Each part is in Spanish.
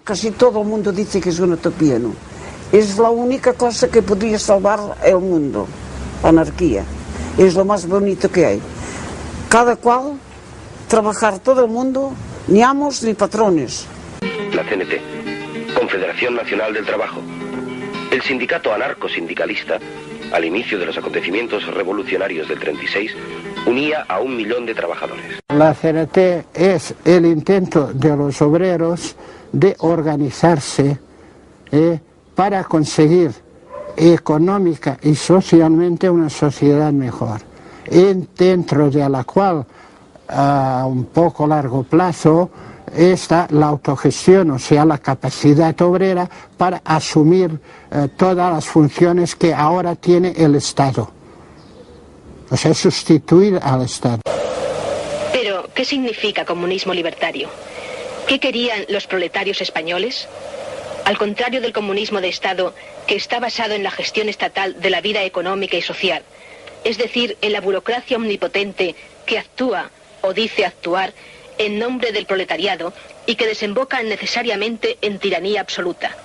casi todo el mundo dice que es una utopía, ¿no? Es la única cosa que podría salvar el mundo, la anarquía. Es lo más bonito que hay. Cada cual, trabajar todo el mundo, ni amos ni patrones. La CNT, Confederación Nacional del Trabajo, el sindicato anarcosindicalista, al inicio de los acontecimientos revolucionarios del 36, unía a 1 millón de trabajadores. La CNT es el intento de los obreros de organizarse para conseguir económica y socialmente una sociedad mejor, dentro de la cual a un poco largo plazo está la autogestión, o sea, la capacidad obrera para asumir todas las funciones que ahora tiene el Estado, o sea, sustituir al Estado. Pero, ¿qué significa comunismo libertario? ¿Qué querían los proletarios españoles? Al contrario del comunismo de Estado, que está basado en la gestión estatal de la vida económica y social, es decir, en la burocracia omnipotente que actúa o dice actuar en nombre del proletariado y que desemboca necesariamente en tiranía absoluta.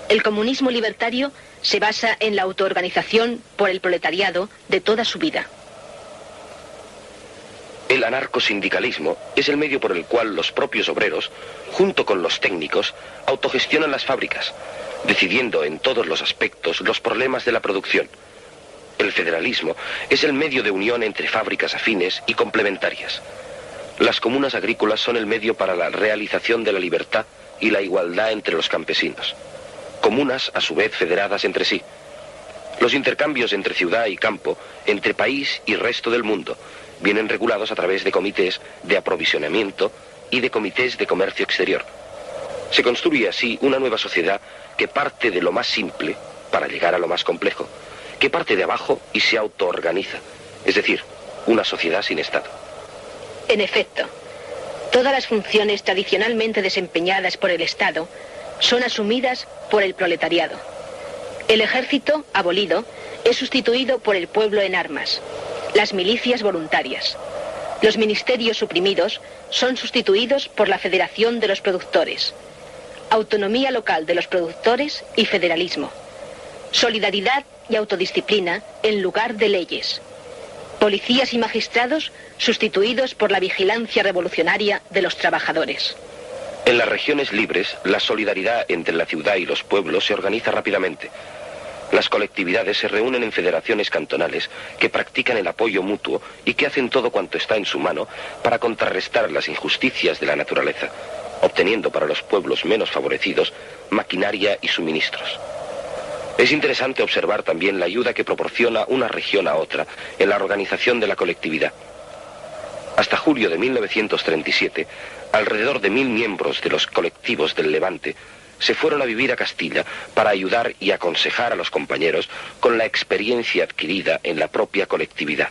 El comunismo libertario se basa en la autoorganización por el proletariado de toda su vida. El anarcosindicalismo es el medio por el cual los propios obreros, junto con los técnicos, autogestionan las fábricas, decidiendo en todos los aspectos los problemas de la producción. El federalismo es el medio de unión entre fábricas afines y complementarias. Las comunas agrícolas son el medio para la realización de la libertad y la igualdad entre los campesinos. Comunas, a su vez, federadas entre sí. Los intercambios entre ciudad y campo, entre país y resto del mundo, vienen regulados a través de comités de aprovisionamiento y de comités de comercio exterior. Se construye así una nueva sociedad que parte de lo más simple para llegar a lo más complejo, que parte de abajo y se autoorganiza, es decir, una sociedad sin Estado. En efecto, todas las funciones tradicionalmente desempeñadas por el Estado son asumidas por el proletariado. El ejército, abolido, es sustituido por el pueblo en armas, las milicias voluntarias. Los ministerios suprimidos son sustituidos por la Federación de los Productores, autonomía local de los productores y federalismo, solidaridad y autodisciplina en lugar de leyes, policías y magistrados sustituidos por la vigilancia revolucionaria de los trabajadores. En las regiones libres, la solidaridad entre la ciudad y los pueblos se organiza rápidamente. Las colectividades se reúnen en federaciones cantonales que practican el apoyo mutuo y que hacen todo cuanto está en su mano para contrarrestar las injusticias de la naturaleza, obteniendo para los pueblos menos favorecidos maquinaria y suministros. Es interesante observar también la ayuda que proporciona una región a otra en la organización de la colectividad. Hasta julio de 1937, alrededor de 1000 miembros de los colectivos del Levante se fueron a vivir a Castilla para ayudar y aconsejar a los compañeros con la experiencia adquirida en la propia colectividad.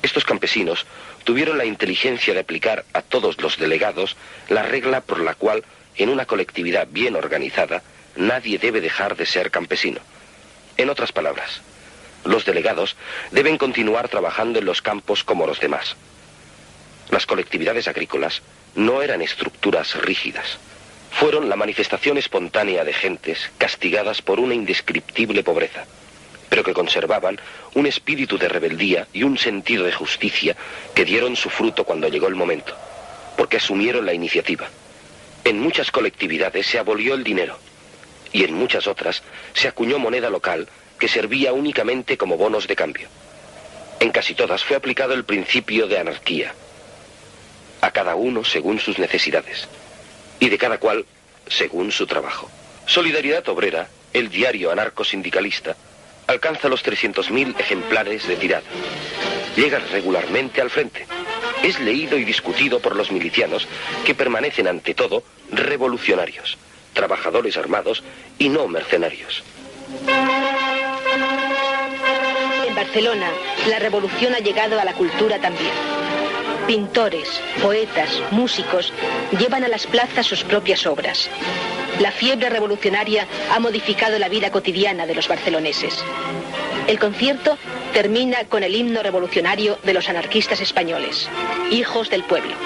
Estos campesinos tuvieron la inteligencia de aplicar a todos los delegados la regla por la cual, en una colectividad bien organizada, nadie debe dejar de ser campesino. En otras palabras, los delegados deben continuar trabajando en los campos como los demás. Las colectividades agrícolas no eran estructuras rígidas. Fueron la manifestación espontánea de gentes castigadas por una indescriptible pobreza, pero que conservaban un espíritu de rebeldía y un sentido de justicia que dieron su fruto cuando llegó el momento, porque asumieron la iniciativa. En muchas colectividades se abolió el dinero, y en muchas otras se acuñó moneda local que servía únicamente como bonos de cambio. En casi todas fue aplicado el principio de anarquía, a cada uno según sus necesidades, y de cada cual según su trabajo. Solidaridad Obrera, el diario anarcosindicalista, alcanza los 300.000 ejemplares de tirada. Llega regularmente al frente. Es leído y discutido por los milicianos, que permanecen ante todo revolucionarios, trabajadores armados y no mercenarios. En Barcelona, la revolución ha llegado a la cultura también. Pintores, poetas, músicos llevan a las plazas sus propias obras. La fiebre revolucionaria ha modificado la vida cotidiana de los barceloneses. El concierto termina con el himno revolucionario de los anarquistas españoles, Hijos del Pueblo.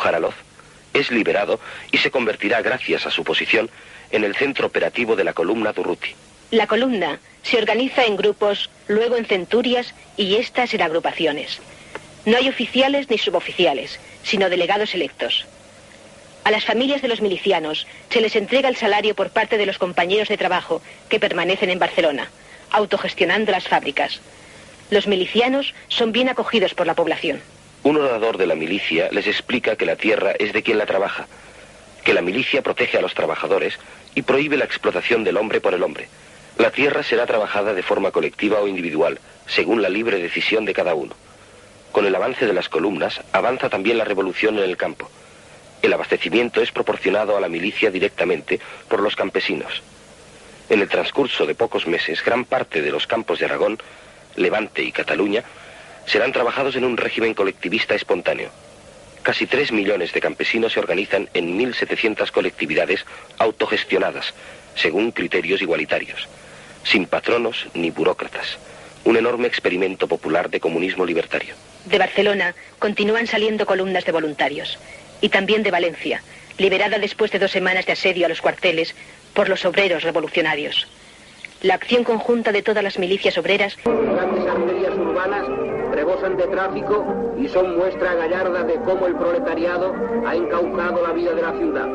Jaralov, es liberado y se convertirá, gracias a su posición, en el centro operativo de la columna Durruti. La columna se organiza en grupos, luego en centurias y estas en agrupaciones. No hay oficiales ni suboficiales, sino delegados electos. A las familias de los milicianos se les entrega el salario por parte de los compañeros de trabajo que permanecen en Barcelona, autogestionando las fábricas. Los milicianos son bien acogidos por la población. Un orador de la milicia les explica que la tierra es de quien la trabaja, que la milicia protege a los trabajadores y prohíbe la explotación del hombre por el hombre. La tierra será trabajada de forma colectiva o individual, según la libre decisión de cada uno. Con el avance de las columnas, avanza también la revolución en el campo. El abastecimiento es proporcionado a la milicia directamente por los campesinos. En el transcurso de pocos meses, gran parte de los campos de Aragón, Levante y Cataluña serán trabajados en un régimen colectivista espontáneo. Casi 3 millones de campesinos se organizan en 1.700 colectividades autogestionadas, según criterios igualitarios, sin patronos ni burócratas. Un enorme experimento popular de comunismo libertario. De Barcelona continúan saliendo columnas de voluntarios, y también de Valencia, liberada después de 2 semanas de asedio a los cuarteles por los obreros revolucionarios. La acción conjunta de todas las milicias obreras... Grandes arterias urbanas rebosan de tráfico y son muestra gallarda de cómo el proletariado ha encaucado la vida de la ciudad.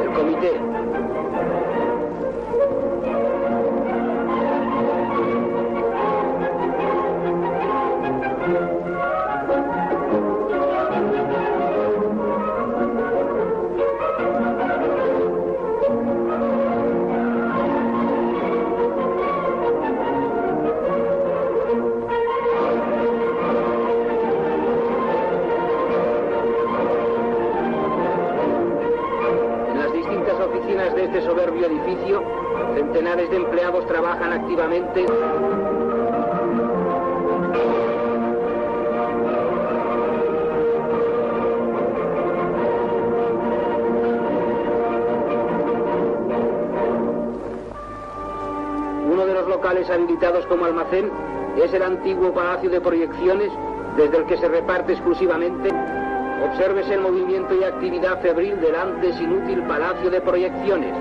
El comité. De este soberbio edificio, centenares de empleados trabajan activamente. Uno de los locales habilitados como almacén es el antiguo Palacio de Proyecciones, desde el que se reparte exclusivamente. Obsérvese el movimiento y actividad febril del antes inútil Palacio de Proyecciones,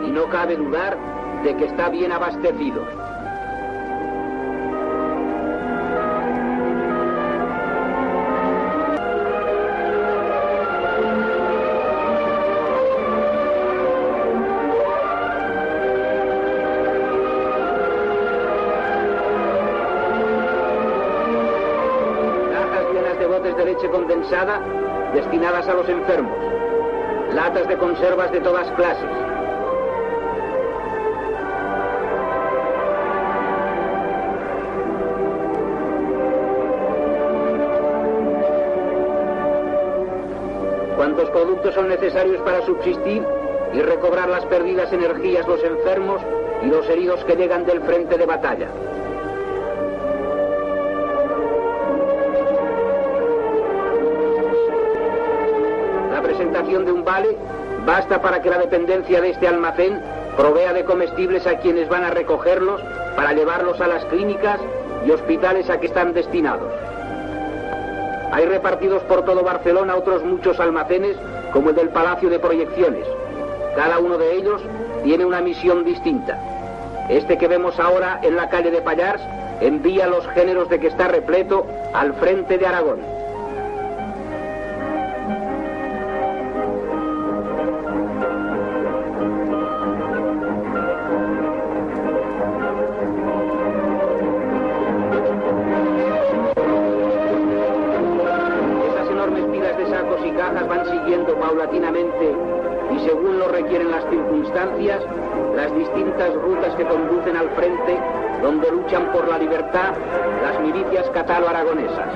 y no cabe dudar de que está bien abastecido. De leche condensada destinadas a los enfermos, latas de conservas de todas clases, cuantos productos son necesarios para subsistir y recobrar las perdidas energías los enfermos y los heridos que llegan del frente de batalla. Presentación de un vale basta para que la dependencia de este almacén provea de comestibles a quienes van a recogerlos para llevarlos a las clínicas y hospitales a que están destinados. Hay repartidos por todo Barcelona otros muchos almacenes como el del Palacio de Proyecciones. Cada uno de ellos tiene una misión distinta. Este que vemos ahora en la calle de Pallars envía los géneros de que está repleto al frente de Aragón. Van siguiendo paulatinamente y según lo requieren las circunstancias, las distintas rutas que conducen al frente, donde luchan por la libertad las milicias catalo-aragonesas.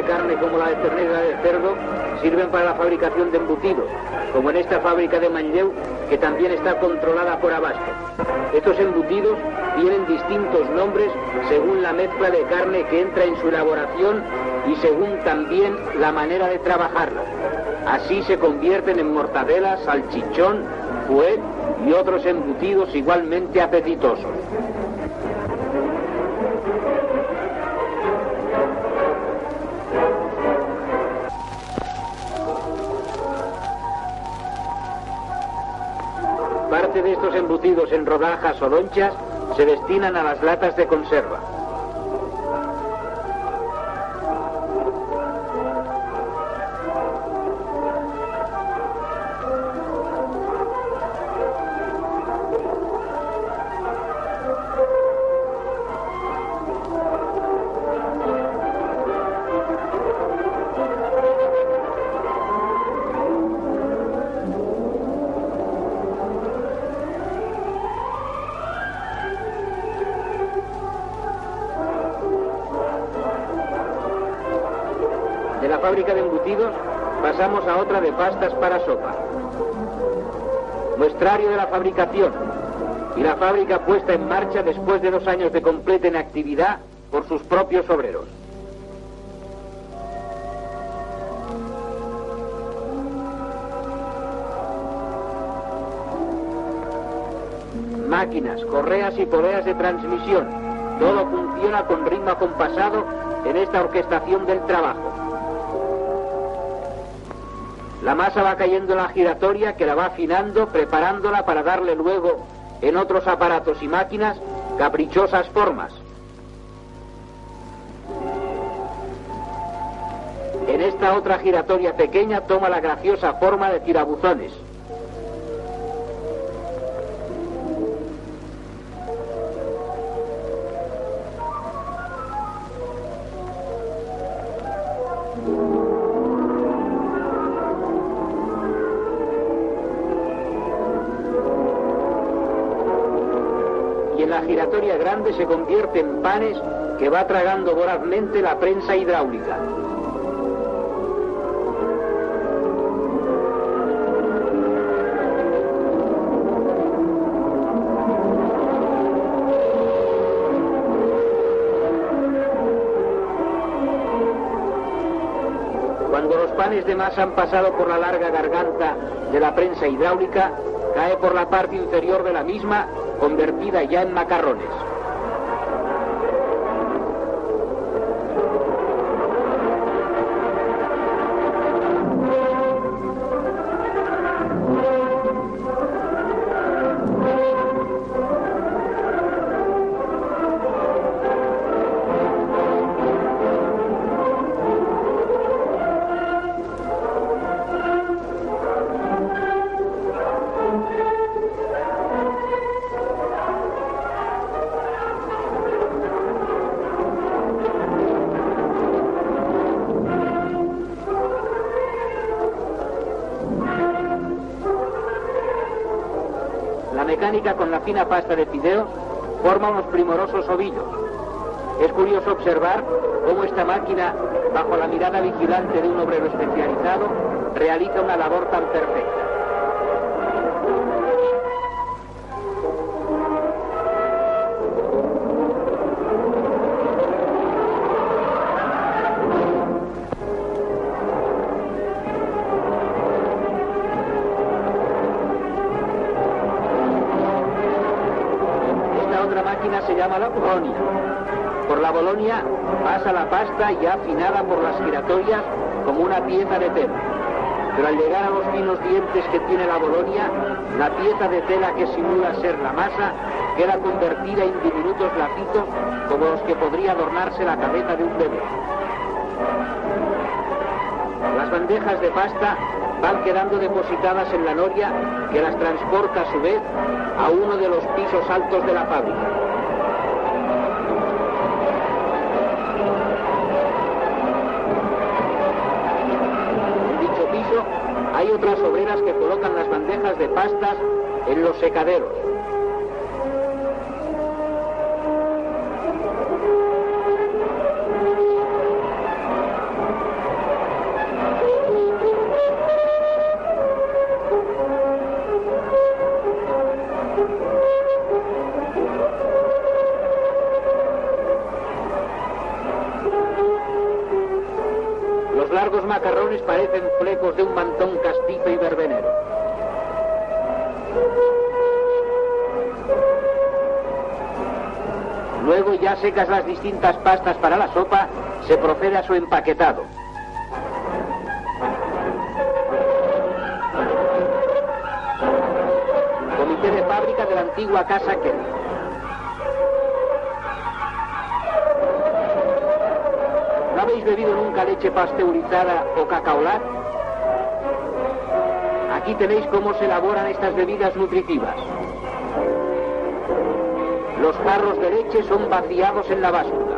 carne como la de ternera y de cerdo sirven para la fabricación de embutidos, como en esta fábrica de Manlleu, que también está controlada por Abasto. Estos embutidos tienen distintos nombres según la mezcla de carne que entra en su elaboración y según también la manera de trabajarla. Así se convierten en mortadela, salchichón, fuet y otros embutidos igualmente apetitosos. Parte de estos embutidos en rodajas o lonchas se destinan a las latas de conserva. De la fábrica de embutidos pasamos a otra de pastas para sopa. Muestrario de la fabricación y la fábrica puesta en marcha después de 2 años de completa inactividad por sus propios obreros. Máquinas, correas y poleas de transmisión. Todo funciona con ritmo acompasado en esta orquestación del trabajo. La masa va cayendo en la giratoria que la va afinando, preparándola para darle luego, en otros aparatos y máquinas, caprichosas formas. En esta otra giratoria pequeña toma la graciosa forma de tirabuzones. La giratoria grande se convierte en panes que va tragando vorazmente la prensa hidráulica. Cuando los panes de masa han pasado por la larga garganta de la prensa hidráulica, cae por la parte inferior de la misma, convertida ya en macarrones. La mecánica con la fina pasta de fideos forma unos primorosos ovillos. Es curioso observar cómo esta máquina, bajo la mirada vigilante de un obrero especializado, realiza una labor tan perfecta. Se llama la Bolonia. Por la Bolonia pasa la pasta ya afinada por las giratorias como una pieza de tela. Pero al llegar a los finos dientes que tiene la Bolonia, la pieza de tela que simula ser la masa queda convertida en diminutos lacitos como los que podría adornarse la cabeza de un bebé. Las bandejas de pasta van quedando depositadas en la noria que las transporta a su vez a uno de los pisos altos de la fábrica. Hay otras obreras que colocan las bandejas de pastas en los secaderos. largos macarrones parecen flecos de un mantón castizo y verbenero. Luego, ya secas las distintas pastas para la sopa, se procede a su empaquetado. Comité de fábrica de la antigua Casa Kelly. ¿No habéis bebido nunca leche pasteurizada o cacaolat? Aquí tenéis cómo se elaboran estas bebidas nutritivas. Los jarros de leche son vaciados en la báscula.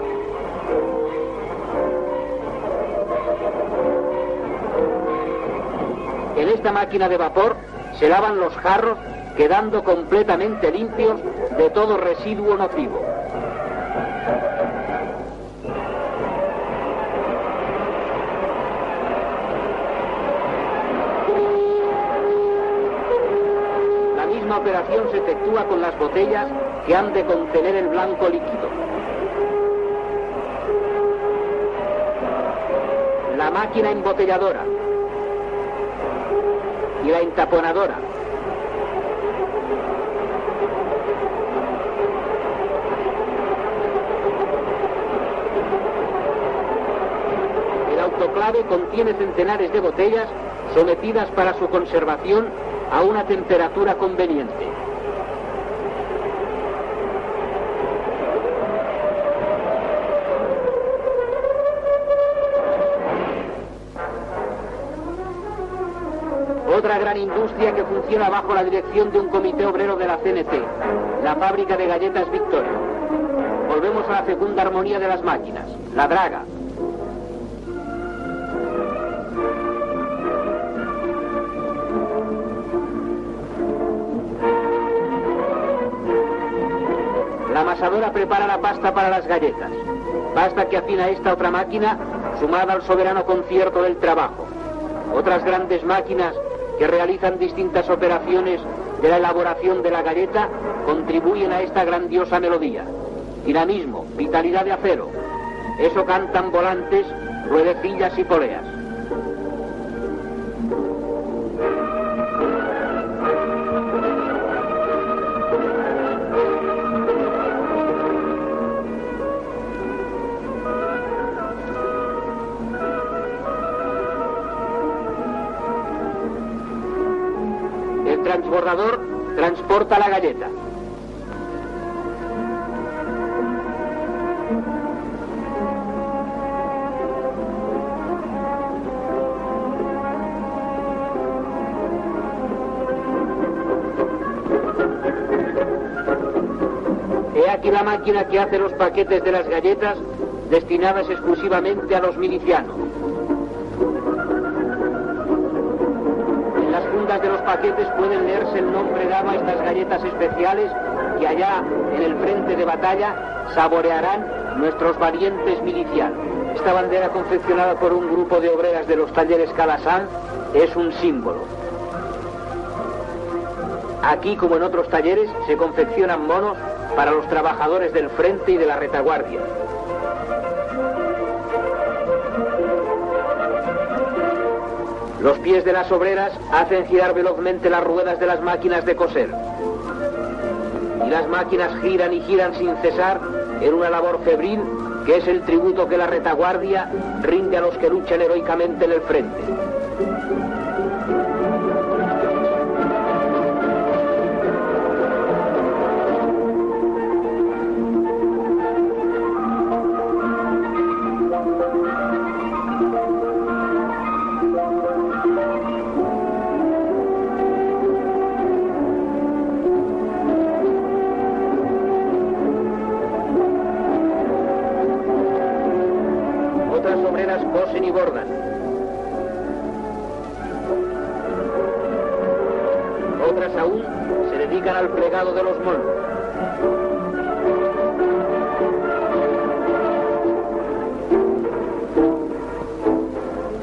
En esta máquina de vapor se lavan los jarros, quedando completamente limpios de todo residuo nocivo. La misma operación se efectúa con las botellas que han de contener el blanco líquido. La máquina embotelladora y la entaponadora. El autoclave contiene centenares de botellas sometidas para su conservación a una temperatura conveniente. Otra gran industria que funciona bajo la dirección de un comité obrero de la CNT, la fábrica de galletas Victoria. Volvemos a la fecunda armonía de las máquinas, la draga. La amasadora prepara la pasta para las galletas, pasta que afina esta otra máquina sumada al soberano concierto del trabajo. Otras grandes máquinas que realizan distintas operaciones de la elaboración de la galleta contribuyen a esta grandiosa melodía. Dinamismo, vitalidad de acero. Eso cantan volantes, ruedecillas y poleas. El transbordador transporta la galleta. He aquí la máquina que hace los paquetes de las galletas destinadas exclusivamente a los milicianos. En las fundas de los paquetes pueden leerse el nombre dado a estas galletas especiales que allá en el frente de batalla saborearán nuestros valientes milicianos. Esta bandera confeccionada por un grupo de obreras de los talleres Calasanz es un símbolo. Aquí, como en otros talleres, se confeccionan monos para los trabajadores del frente y de la retaguardia. Los pies de las obreras hacen girar velozmente las ruedas de las máquinas de coser. Y las máquinas giran y giran sin cesar en una labor febril que es el tributo que la retaguardia rinde a los que luchan heroicamente en el frente. Cosen y bordan. Otras aún se dedican al plegado de los monos.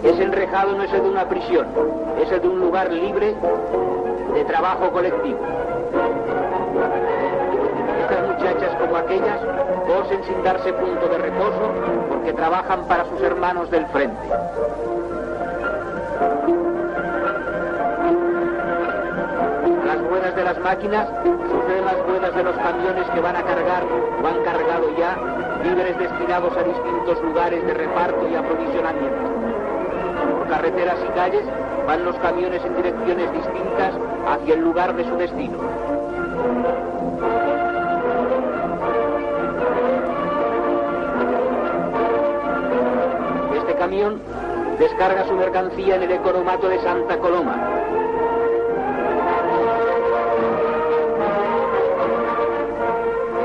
Ese enrejado no es el de una prisión, es el de un lugar libre de trabajo colectivo. Estas muchachas, como aquellas, cosen cosen sin darse punto de reposo porque trabajan para sus hermanos del frente. A las ruedas de las máquinas suceden las ruedas de los camiones que van a cargar o han cargado ya víveres destinados a distintos lugares de reparto y aprovisionamiento. Por carreteras y calles van los camiones en direcciones distintas hacia el lugar de su destino. Este camión descarga su mercancía en el economato de Santa Coloma.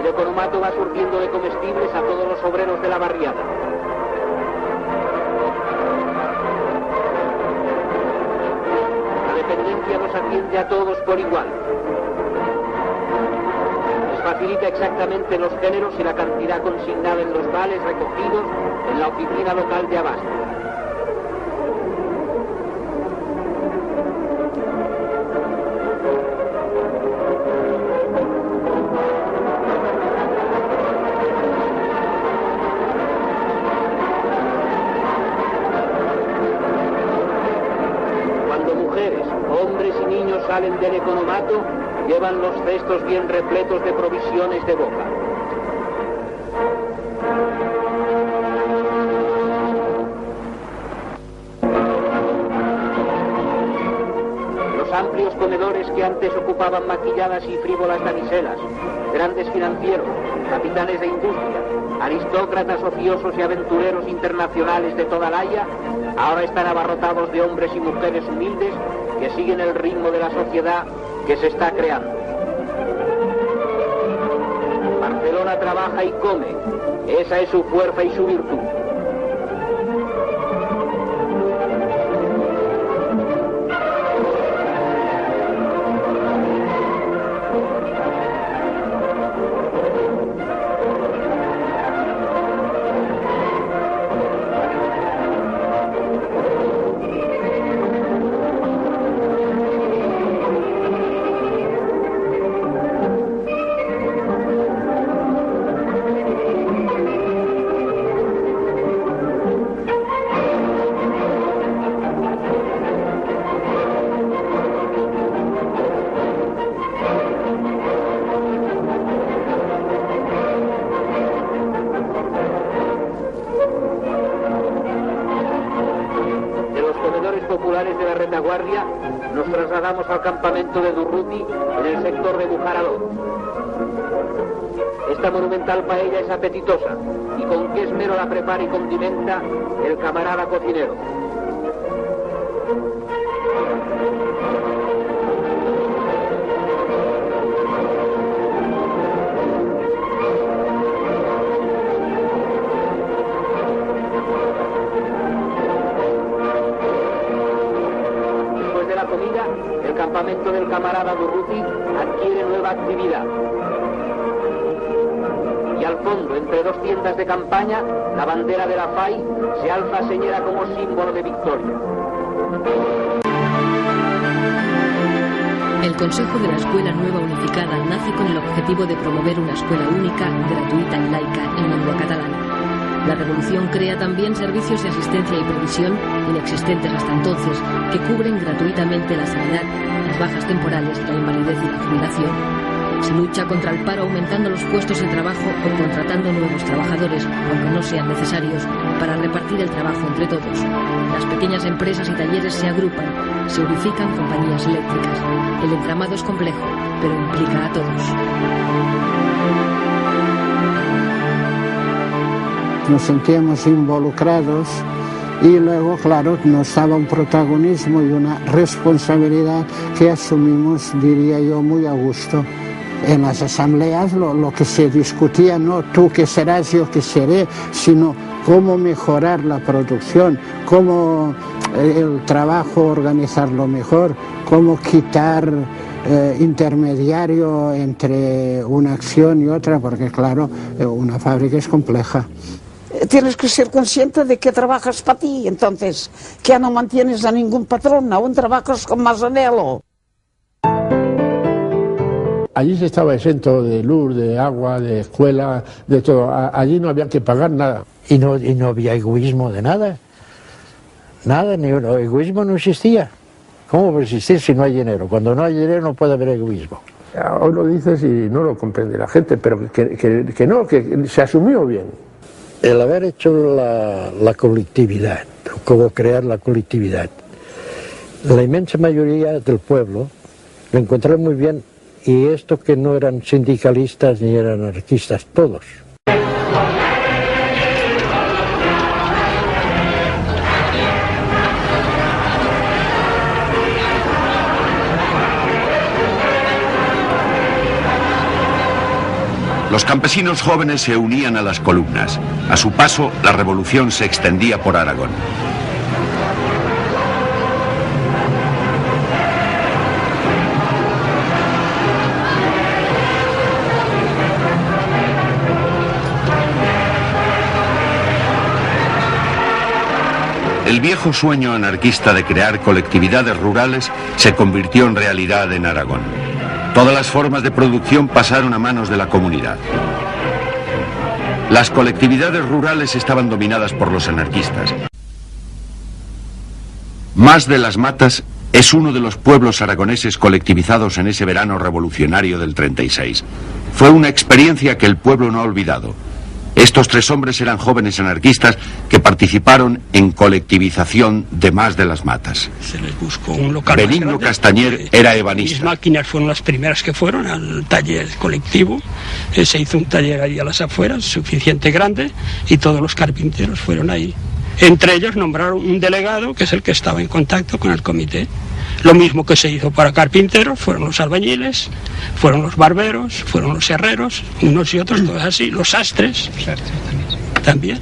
El economato va surtiendo de comestibles a todos los obreros de la barriada. La dependencia los atiende a todos por igual. Les facilita exactamente los géneros y la cantidad consignada en los vales recogidos en la oficina local de abasto. Hombres y niños salen del economato, llevan los cestos bien repletos de provisiones de boca. Los amplios comedores que antes ocupaban maquilladas y frívolas damiselas, grandes financieros, capitanes de industria, aristócratas ociosos y aventureros internacionales de toda la Haya, ahora están abarrotados de hombres y mujeres humildes que siguen el ritmo de la sociedad que se está creando. Barcelona trabaja y come, esa es su fuerza y su virtud. Populares de la retaguardia, nos trasladamos al campamento de Durruti en el sector de Bujaraló. Esta monumental paella es apetitosa y con qué esmero la prepara y condimenta el camarada cocinero. El campamento del camarada Durruti adquiere nueva actividad. Y al fondo, entre dos tiendas de campaña, la bandera de la FAI se alza señera como símbolo de victoria. El Consejo de la Escuela Nueva Unificada nace con el objetivo de promover una escuela única, gratuita y laica en lengua catalana. La revolución crea también servicios de asistencia y provisión, inexistentes hasta entonces, que cubren gratuitamente la sanidad, las bajas temporales, la invalidez y la jubilación. Se lucha contra el paro aumentando los puestos de trabajo o contratando nuevos trabajadores, aunque no sean necesarios, para repartir el trabajo entre todos. Las pequeñas empresas y talleres se agrupan, se unifican compañías eléctricas. El entramado es complejo, pero implica a todos. Nos sentíamos involucrados y luego, claro, nos daba un protagonismo y una responsabilidad que asumimos, diría yo, muy a gusto. En las asambleas lo que se discutía, no tú que serás, yo que seré, sino cómo mejorar la producción, cómo el trabajo organizarlo mejor, cómo quitar intermediario entre una acción y otra, porque claro, una fábrica es compleja. Tienes que ser consciente de que trabajas para ti, entonces, que ya no mantienes a ningún patrón, aún trabajas con más anhelo. allí se estaba exento de luz, de agua, de escuela, de todo. Allí no había que pagar nada. Y no había egoísmo de nada. Nada, ni el egoísmo no existía. ¿Cómo puede existir si no hay dinero? Cuando no hay dinero no puede haber egoísmo. Hoy lo dices y no lo comprende la gente, pero que no, que se asumió bien. El haber hecho la colectividad, cómo crear la colectividad, la inmensa mayoría del pueblo lo encontraron muy bien, y esto que no eran sindicalistas ni eran anarquistas, todos. Los campesinos jóvenes se unían a las columnas. A su paso, la revolución se extendía por Aragón. El viejo sueño anarquista de crear colectividades rurales se convirtió en realidad en Aragón. Todas las formas de producción pasaron a manos de la comunidad. Las colectividades rurales estaban dominadas por los anarquistas. Mas de las Matas es uno de los pueblos aragoneses colectivizados en ese verano revolucionario del 36. Fue una experiencia que el pueblo no ha olvidado. Estos tres hombres eran jóvenes anarquistas que participaron en colectivización de Mas de las Matas. Se les buscó un local. Benigno Castañer era ebanista. Mis máquinas fueron las primeras que fueron al taller colectivo. Se hizo un taller ahí a las afueras, suficiente grande, y todos los carpinteros fueron ahí. Entre ellos nombraron un delegado, que es el que estaba en contacto con el comité. Lo mismo que se hizo para carpinteros, fueron los albañiles, fueron los barberos, fueron los herreros, unos y otros, todos así, los sastres también.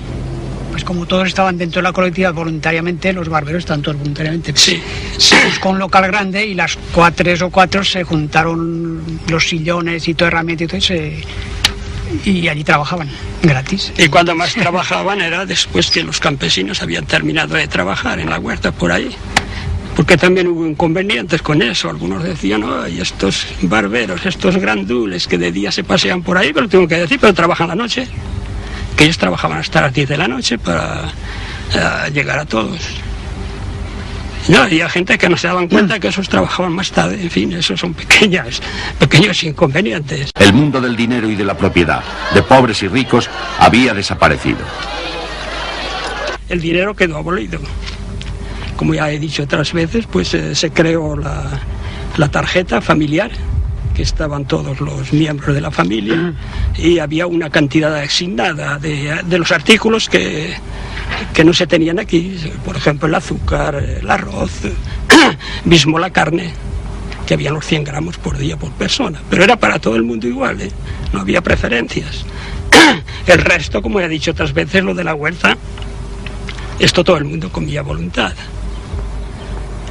Pues como todos estaban dentro de la colectividad voluntariamente, los barberos estaban todos voluntariamente. Sí. Se buscó un local grande y las tres o cuatro se juntaron los sillones y todo herramienta y todo y allí trabajaban gratis. Y cuando más trabajaban era después que los campesinos habían terminado de trabajar en la huerta por ahí. Porque también hubo inconvenientes con eso. Algunos decían, ay, estos barberos, estos grandules que de día se pasean por ahí, pero tengo que decir, pero trabajan la noche. Que ellos trabajaban hasta las 10 de la noche para llegar a todos. No, había gente que no se daban cuenta que esos trabajaban más tarde. En fin, esos son pequeños inconvenientes. El mundo del dinero y de la propiedad, de pobres y ricos, había desaparecido. El dinero quedó abolido. Como ya he dicho otras veces, pues se creó la tarjeta familiar, que estaban todos los miembros de la familia, y había una cantidad asignada de los artículos que no se tenían aquí. Por ejemplo, el azúcar, el arroz, mismo la carne, que había los 100 gramos por día por persona. Pero era para todo el mundo igual, ¿eh? No había preferencias. El resto, como he dicho otras veces, lo de la huerta, esto todo el mundo comía a voluntad.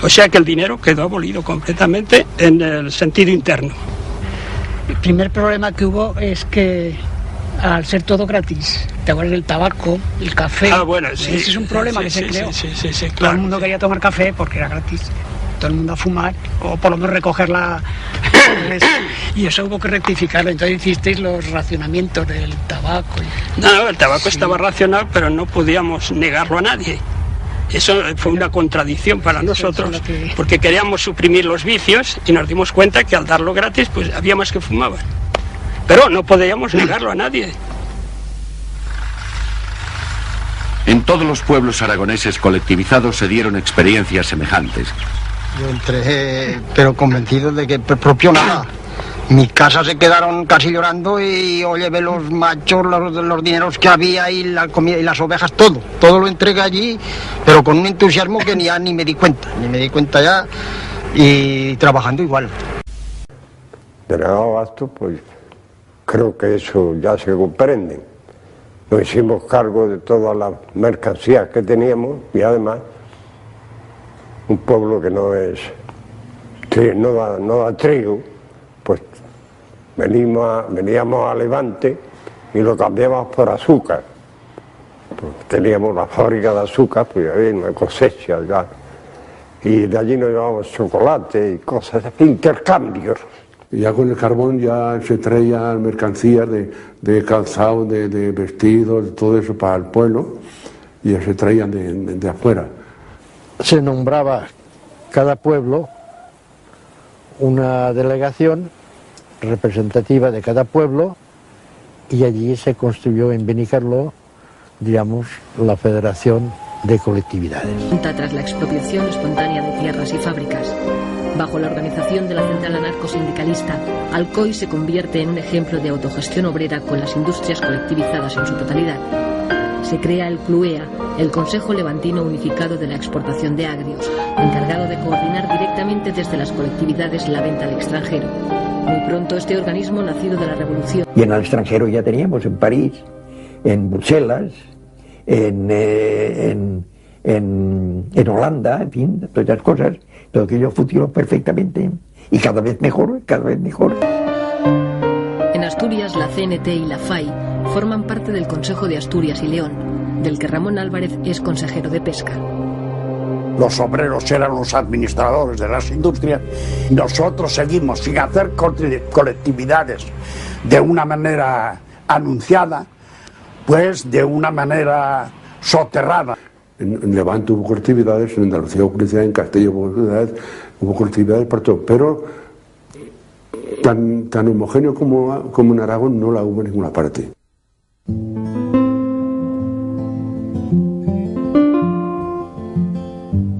O sea que el dinero quedó abolido completamente en el sentido interno. El primer problema que hubo es que al ser todo gratis, te acuerdas del tabaco, el café, bueno, sí, ese es un problema que se creó. Sí, todo claro, el mundo quería tomar café porque era gratis. Todo el mundo a fumar, o por lo menos recogerla. Y eso hubo que rectificarlo. Entonces hicisteis los racionamientos del tabaco. No, el tabaco estaba racionado, pero no podíamos negarlo a nadie. Eso fue una contradicción para nosotros, porque queríamos suprimir los vicios y nos dimos cuenta que al darlo gratis, pues había más que fumaban. Pero no podíamos negarlo a nadie. En todos los pueblos aragoneses colectivizados se dieron experiencias semejantes. Yo entré, pero convencido de que propio nada. Mi casa se quedaron casi llorando y yo llevé los machos, los dineros que había y la comida y las ovejas, todo lo entregué allí, pero con un entusiasmo que ni me di cuenta ya, y trabajando igual. Delegado Abasto, pues creo que eso ya se comprende. Nos hicimos cargo de todas las mercancías que teníamos y además un pueblo que no da trigo, pues veníamos a Levante y lo cambiamos por azúcar. Pues teníamos la fábrica de azúcar, pues había una cosecha ya. Y de allí nos llevábamos chocolate y cosas, intercambios. Y ya con el carbón ya se traían mercancías de calzado, de vestidos, de todo eso para el pueblo, y ya se traían de afuera. Se nombraba cada pueblo una delegación representativa de cada pueblo y allí se construyó en Benicarló, digamos, la Federación de Colectividades. Tras la expropiación espontánea de tierras y fábricas, bajo la organización de la Central Anarcosindicalista, Alcoy se convierte en un ejemplo de autogestión obrera con las industrias colectivizadas en su totalidad. Se crea el CLUEA, el Consejo Levantino Unificado de la Exportación de Agrios, encargado de coordinar directamente desde las colectividades la venta al extranjero. Muy pronto este organismo, nacido de la Revolución. Y en el extranjero ya teníamos en París, en Bruselas, en Holanda, en fin, todas esas cosas. Todo aquello funcionó perfectamente y cada vez mejor, cada vez mejor. En Asturias, la CNT y la FAI forman parte del Consejo de Asturias y León, del que Ramón Álvarez es consejero de Pesca. Los obreros eran los administradores de las industrias. Nosotros seguimos sin hacer colectividades de una manera anunciada, pues de una manera soterrada. En Levante hubo colectividades, en Andalucía hubo colectividades, en Castilla hubo colectividades para todo, pero tan homogéneo como en Aragón no la hubo en ninguna parte.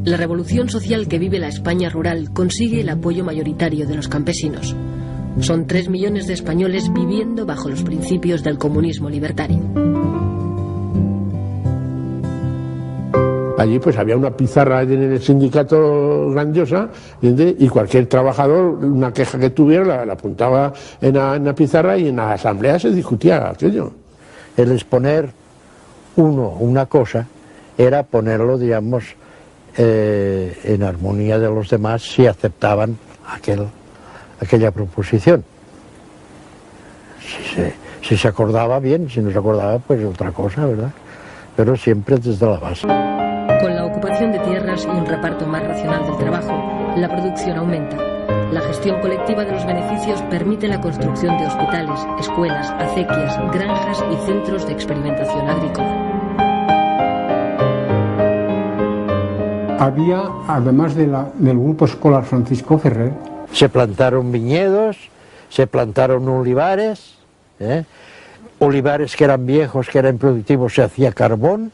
La revolución social que vive la España rural consigue el apoyo mayoritario de los campesinos. Son 3 millones de españoles viviendo bajo los principios del comunismo libertario. Allí pues había una pizarra en el sindicato grandiosa, ¿entiendes? Y cualquier trabajador, una queja que tuviera, la apuntaba en la pizarra y en la asamblea se discutía aquello. El exponer una cosa era ponerlo, digamos, en armonía de los demás si aceptaban aquella proposición. Si se acordaba bien, si no se acordaba, pues otra cosa, ¿verdad? Pero siempre desde la base. Con la ocupación de tierras y un reparto más racional del trabajo, la producción aumenta. La gestión colectiva de los beneficios permite la construcción de hospitales, escuelas, acequias, granjas y centros de experimentación agrícola. Había, además del grupo escolar Francisco Ferrer, se plantaron viñedos, se plantaron olivares, olivares que eran viejos, que eran productivos, se hacía carbón.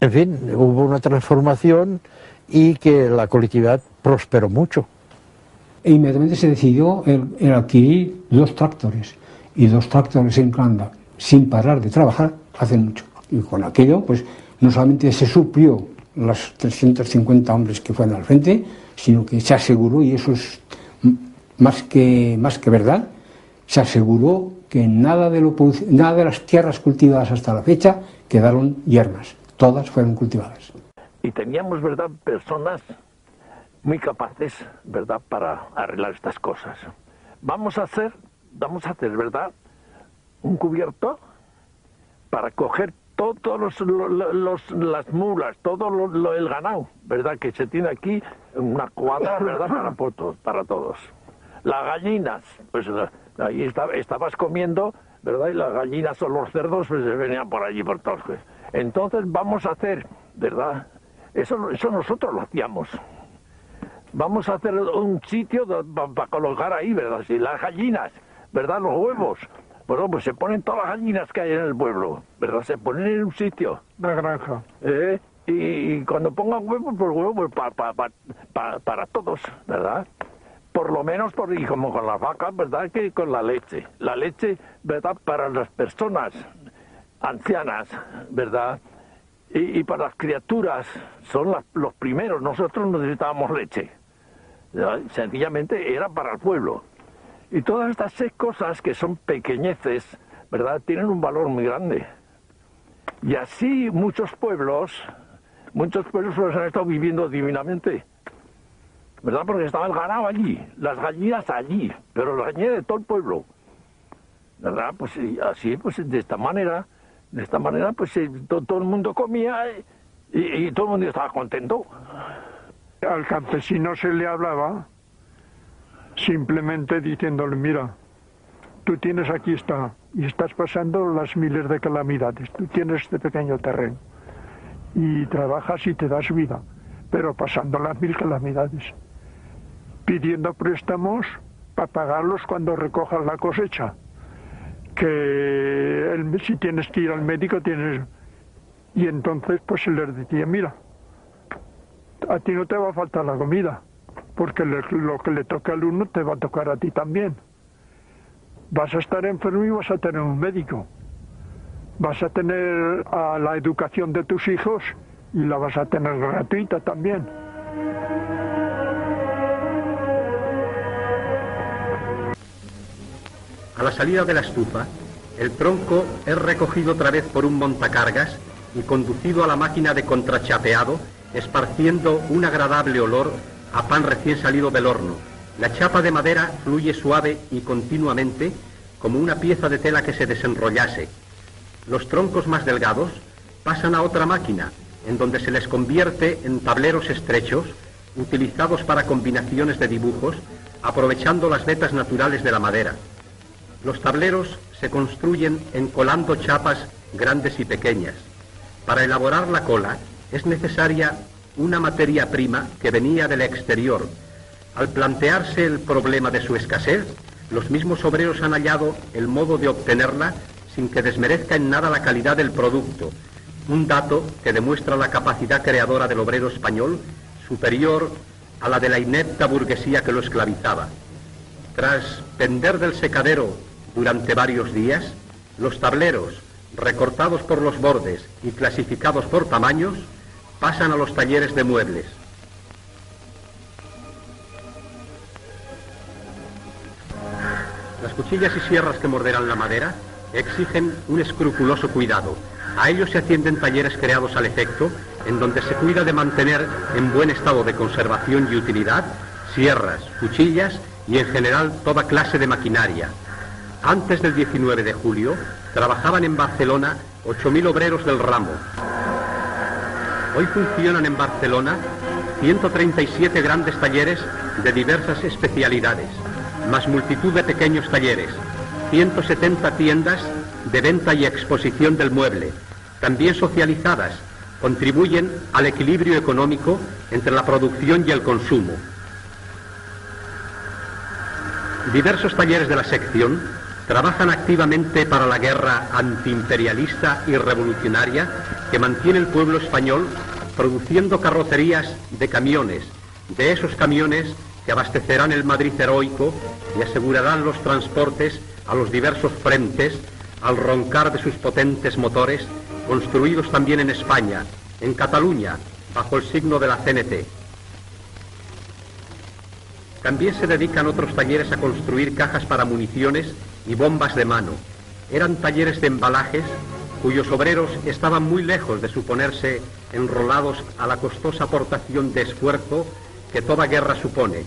En fin, hubo una transformación y que la colectividad prosperó mucho. E inmediatamente se decidió el adquirir 2 tractores, y 2 tractores en Canda, sin parar de trabajar, hace mucho. Y con aquello, pues, no solamente se suplió los 350 hombres que fueron al frente, sino que se aseguró, y eso es más que verdad, se aseguró que nada de las tierras cultivadas hasta la fecha quedaron yermas. Todas fueron cultivadas. Y teníamos, ¿verdad?, personas muy capaces, ¿verdad?, para arreglar estas cosas. Vamos a hacer, ¿verdad?, un cubierto para coger todos las mulas, todo el ganado, ¿verdad?, que se tiene aquí, una cuadra, ¿verdad?, para todos. Las gallinas, pues ahí estabas comiendo, ¿verdad?, y las gallinas o los cerdos pues venían por allí por todos. Entonces vamos a hacer, ¿verdad?, eso nosotros lo hacíamos. Vamos a hacer un sitio para colocar ahí, ¿verdad?, si las gallinas, ¿verdad?, los huevos. Bueno, pues se ponen todas las gallinas que hay en el pueblo, ¿verdad? Se ponen en un sitio. La granja. Y cuando pongan huevos, pues huevos para todos, ¿verdad? Por lo menos, y como con las vacas, ¿verdad?, que con la leche. La leche, ¿verdad?, para las personas ancianas, ¿verdad? Y para las criaturas, son los primeros. Nosotros necesitábamos leche. ¿Verdad? Sencillamente era para el pueblo. Y todas estas 6 cosas que son pequeñeces, ¿verdad?, tienen un valor muy grande. Y así muchos pueblos pues han estado viviendo divinamente, ¿verdad?, porque estaba el ganado allí, las gallinas allí, pero las gallinas de todo el pueblo, ¿verdad? Pues así, pues de esta manera, pues todo el mundo comía y todo el mundo estaba contento. Al campesino se le hablaba simplemente diciéndole, mira, tú tienes aquí y estás pasando las miles de calamidades, tú tienes este pequeño terreno y trabajas y te das vida, pero pasando las 1000 calamidades, pidiendo préstamos para pagarlos cuando recojas la cosecha, que si tienes que ir al médico tienes... Y entonces pues se les decía, mira, a ti no te va a faltar la comida, porque lo que le toca al uno te va a tocar a ti también. Vas a estar enfermo y vas a tener un médico. Vas a tener a la educación de tus hijos y la vas a tener gratuita también. A la salida de la estufa, el tronco es recogido otra vez por un montacargas y conducido a la máquina de contrachapeado, esparciendo un agradable olor a pan recién salido del horno. La chapa de madera fluye suave y continuamente, como una pieza de tela que se desenrollase. Los troncos más delgados pasan a otra máquina, en donde se les convierte en tableros estrechos, utilizados para combinaciones de dibujos, aprovechando las vetas naturales de la madera. Los tableros se construyen encolando chapas grandes y pequeñas. Para elaborar la cola es necesaria una materia prima que venía del exterior. Al plantearse el problema de su escasez, los mismos obreros han hallado el modo de obtenerla sin que desmerezca en nada la calidad del producto, un dato que demuestra la capacidad creadora del obrero español, superior a la de la inepta burguesía que lo esclavizaba. Tras pender del secadero durante varios días, los tableros, recortados por los bordes y clasificados por tamaños, pasan a los talleres de muebles. Las cuchillas y sierras que morderán la madera exigen un escrupuloso cuidado. A ellos se atienden talleres creados al efecto, en donde se cuida de mantener en buen estado de conservación y utilidad sierras, cuchillas y en general toda clase de maquinaria. Antes del 19 de julio, trabajaban en Barcelona 8.000 obreros del ramo. Hoy funcionan en Barcelona 137 grandes talleres de diversas especialidades, más multitud de pequeños talleres, 170 tiendas de venta y exposición del mueble, también socializadas, contribuyen al equilibrio económico entre la producción y el consumo. Diversos talleres de la sección trabajan activamente para la guerra antiimperialista y revolucionaria que mantiene el pueblo español, produciendo carrocerías de camiones, de esos camiones que abastecerán el Madrid heroico y asegurarán los transportes a los diversos frentes al roncar de sus potentes motores, construidos también en España, en Cataluña, bajo el signo de la CNT. También se dedican otros talleres a construir cajas para municiones y bombas de mano. Eran talleres de embalajes cuyos obreros estaban muy lejos de suponerse enrolados a la costosa aportación de esfuerzo que toda guerra supone.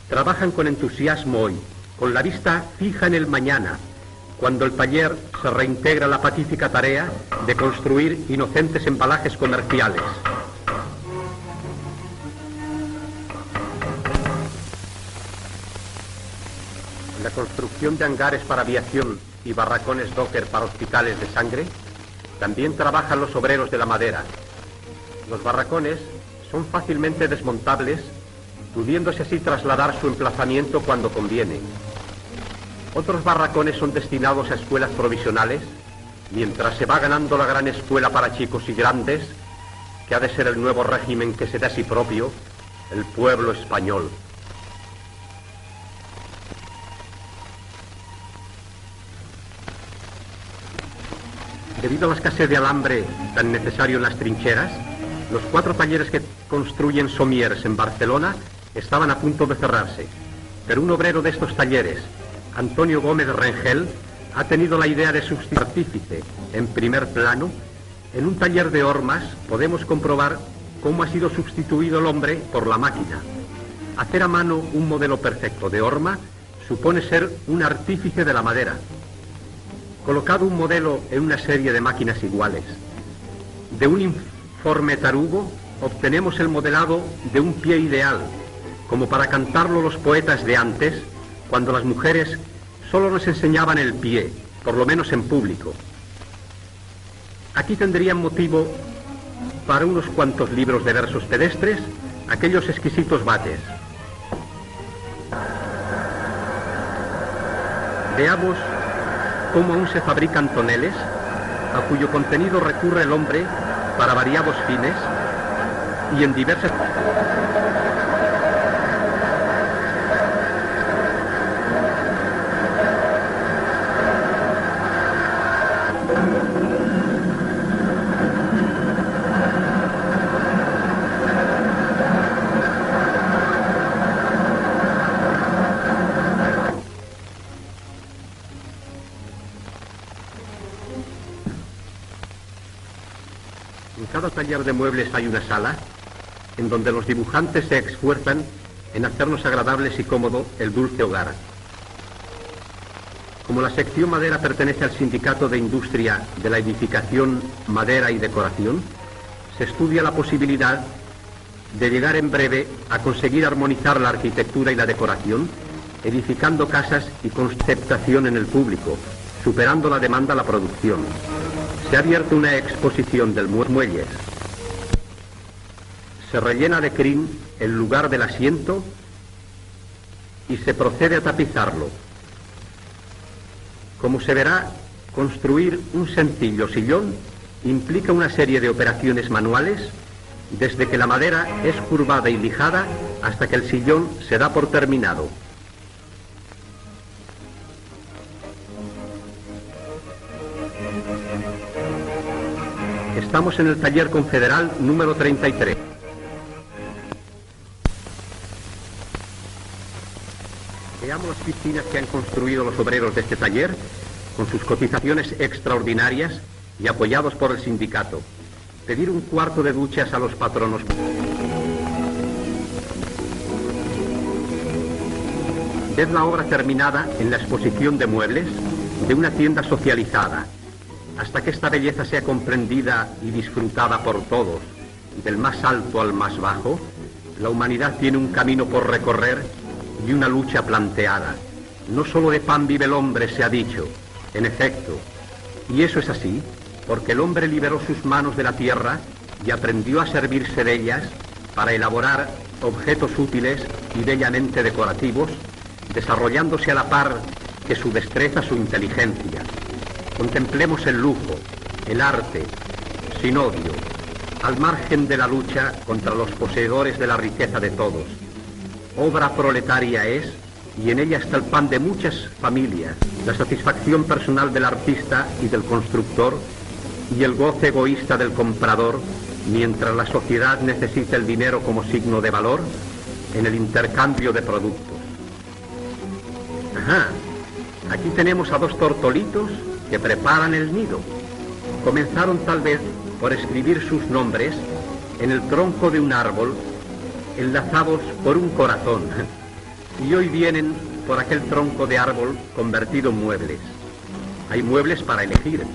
Trabajan con entusiasmo hoy, con la vista fija en el mañana, cuando el taller se reintegra a la pacífica tarea de construir inocentes embalajes comerciales. La construcción de hangares para aviación y barracones docker para hospitales de sangre, también trabajan los obreros de la madera. Los barracones son fácilmente desmontables, pudiéndose así trasladar su emplazamiento cuando conviene. Otros barracones son destinados a escuelas provisionales, mientras se va ganando la gran escuela para chicos y grandes, que ha de ser el nuevo régimen que se da a sí propio, el pueblo español. Debido a la escasez de alambre tan necesario en las trincheras, los 4 talleres que construyen somiers en Barcelona estaban a punto de cerrarse. Pero un obrero de estos talleres, Antonio Gómez Rengel, ha tenido la idea de sustituir artífice en primer plano. En un taller de hormas podemos comprobar cómo ha sido sustituido el hombre por la máquina. Hacer a mano un modelo perfecto de horma supone ser un artífice de la madera. Colocado un modelo en una serie de máquinas iguales, de un informe tarugo obtenemos el modelado de un pie ideal, como para cantarlo los poetas de antes, cuando las mujeres solo nos enseñaban el pie, por lo menos en público. Aquí tendrían motivo para unos cuantos libros de versos pedestres, aquellos exquisitos bates. Veamos cómo aún se fabrican toneles, a cuyo contenido recurre el hombre para variados fines y en diversas... En cada taller de muebles hay una sala en donde los dibujantes se esfuerzan en hacernos agradables y cómodo el dulce hogar. Como la sección madera pertenece al Sindicato de Industria de la Edificación, Madera y Decoración, se estudia la posibilidad de llegar en breve a conseguir armonizar la arquitectura y la decoración, edificando casas y conceptación en el público, superando la demanda a la producción. Se ha abierto una exposición del muelles. Se rellena de crin el lugar del asiento y se procede a tapizarlo. Como se verá, construir un sencillo sillón implica una serie de operaciones manuales, desde que la madera es curvada y lijada hasta que el sillón se da por terminado. Estamos en el taller confederal número 33. Veamos las piscinas que han construido los obreros de este taller, con sus cotizaciones extraordinarias y apoyados por el sindicato. Pedir un cuarto de duchas a los patronos. Ved la obra terminada en la exposición de muebles de una tienda socializada. Hasta que esta belleza sea comprendida y disfrutada por todos, del más alto al más bajo, la humanidad tiene un camino por recorrer y una lucha planteada. No solo de pan vive el hombre, se ha dicho, en efecto. Y eso es así, porque el hombre liberó sus manos de la tierra y aprendió a servirse de ellas para elaborar objetos útiles y bellamente decorativos, desarrollándose a la par que su destreza, su inteligencia. Contemplemos el lujo, el arte, sin odio, al margen de la lucha contra los poseedores de la riqueza de todos. Obra proletaria es, y en ella está el pan de muchas familias, la satisfacción personal del artista y del constructor, y el goce egoísta del comprador, mientras la sociedad necesita el dinero como signo de valor en el intercambio de productos. Ajá, aquí tenemos a dos tortolitos que preparan el nido. Comenzaron tal vez por escribir sus nombres en el tronco de un árbol, enlazados por un corazón, y hoy vienen por aquel tronco de árbol convertido en muebles. Hay muebles para elegir,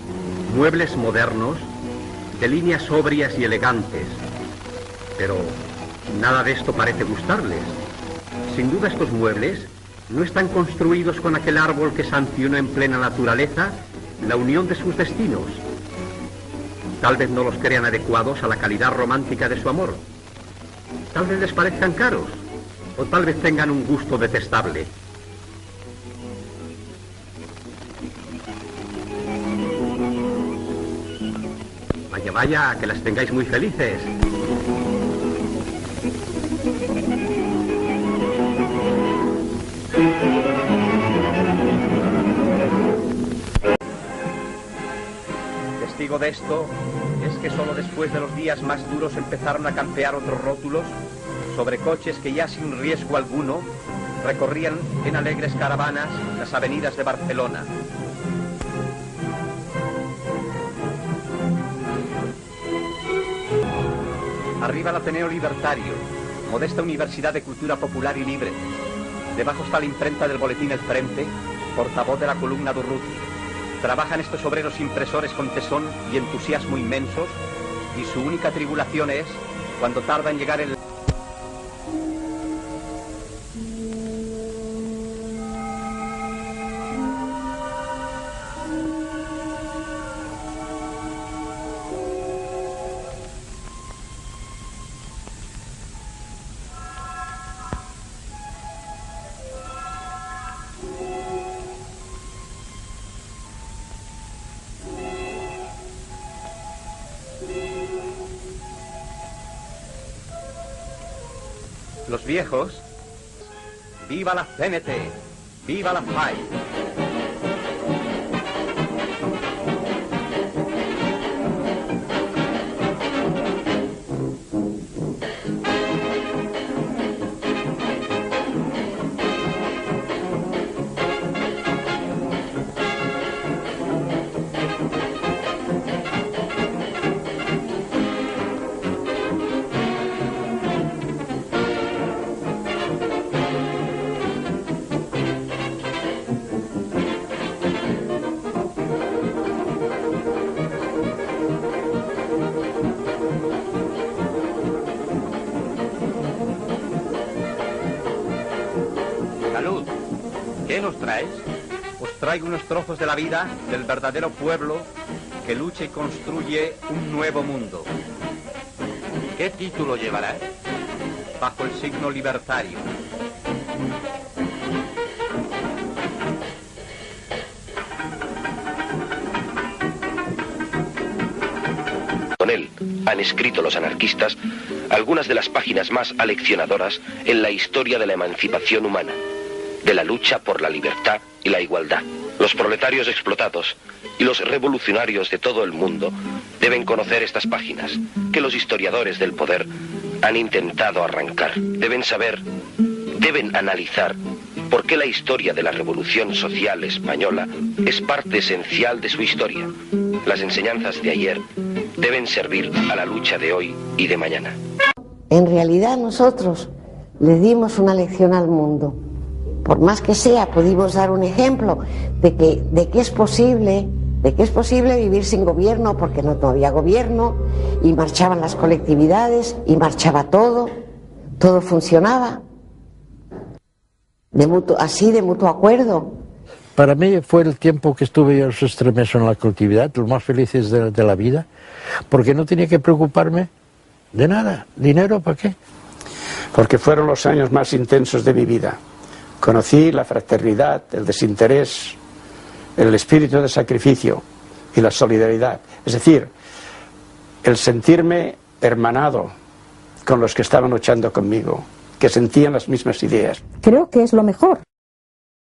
muebles modernos, de líneas sobrias y elegantes, pero nada de esto parece gustarles. Sin duda estos muebles no están construidos con aquel árbol que sancionó en plena naturaleza la unión de sus destinos. Tal vez no los crean adecuados a la calidad romántica de su amor. Tal vez les parezcan caros, o tal vez tengan un gusto detestable. Vaya, vaya, que las tengáis muy felices. Testigo de esto es que solo después de los días más duros empezaron a campear otros rótulos sobre coches que ya sin riesgo alguno recorrían en alegres caravanas las avenidas de Barcelona. Arriba el Ateneo Libertario, modesta universidad de cultura popular y libre. Debajo está la imprenta del boletín El Frente, portavoz de la columna Durruti. Trabajan estos obreros impresores con tesón y entusiasmo inmensos, y su única tribulación es cuando tarda en llegar el... Los viejos, ¡viva la CNT! ¡Viva la FAI! ¿Qué nos traes? Os traigo unos trozos de la vida del verdadero pueblo que lucha y construye un nuevo mundo. ¿Qué título llevará? Bajo el signo libertario. Con él han escrito los anarquistas algunas de las páginas más aleccionadoras en la historia de la emancipación humana, de la lucha por la libertad y la igualdad. Los proletarios explotados y los revolucionarios de todo el mundo deben conocer estas páginas que los historiadores del poder han intentado arrancar. Deben saber, deben analizar por qué la historia de la Revolución Social Española es parte esencial de su historia. Las enseñanzas de ayer deben servir a la lucha de hoy y de mañana. En realidad nosotros le dimos una lección al mundo. Por más que sea, pudimos dar un ejemplo de que es posible vivir sin gobierno, porque no había gobierno, y marchaban las colectividades, y marchaba todo funcionaba, de mutuo acuerdo. Para mí fue el tiempo que estuve yo esos 3 meses en la colectividad, los más felices de la vida, porque no tenía que preocuparme de nada. ¿Dinero para qué? Porque fueron los años más intensos de mi vida. Conocí la fraternidad, el desinterés, el espíritu de sacrificio y la solidaridad. Es decir, el sentirme hermanado con los que estaban luchando conmigo, que sentían las mismas ideas. Creo que es lo mejor.